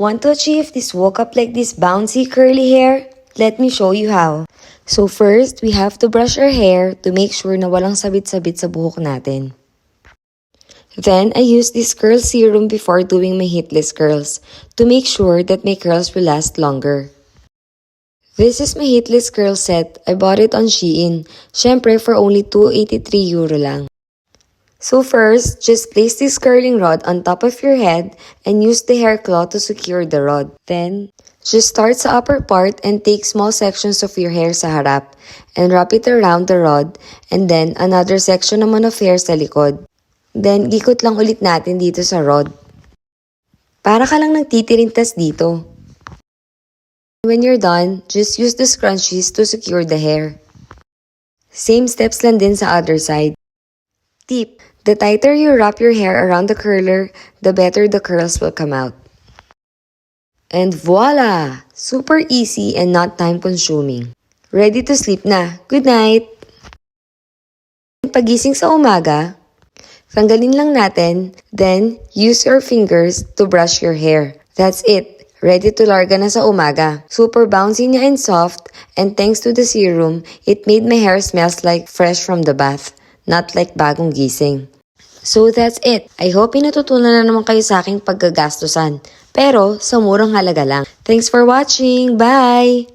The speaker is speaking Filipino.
Want to achieve this woke up like this bouncy curly hair? Let me show you how. So first, we have to brush our hair to make sure na walang sabit-sabit sa buhok natin. Then, I use this curl serum before doing my heatless curls to make sure that my curls will last longer. This is my heatless curl set. I bought it on Shein. Syempre for only €283 lang. So first, just place this curling rod on top of your head and use the hair claw to secure the rod. Then, just start sa upper part and take small sections of your hair sa harap and wrap it around the rod and then another section naman of hair sa likod. Then, ikot lang ulit natin dito sa rod. Para ka lang nagtitirintas dito. When you're done, just use the scrunchies to secure the hair. Same steps lang din sa other side. Tip: the tighter you wrap your hair around the curler, the better the curls will come out. And voila! Super easy and not time-consuming. Ready to sleep na. Good night! Pagising sa umaga, tanggalin lang natin, then use your fingers to brush your hair. That's it. Ready to larga na sa umaga. Super bouncy niya and soft, and thanks to the serum, it made my hair smells like fresh from the bath, not like bagong gising. So that's it. I hope natutunan na naman kayo sa aking paggagastusan. Pero sa murang halaga lang. Thanks for watching. Bye!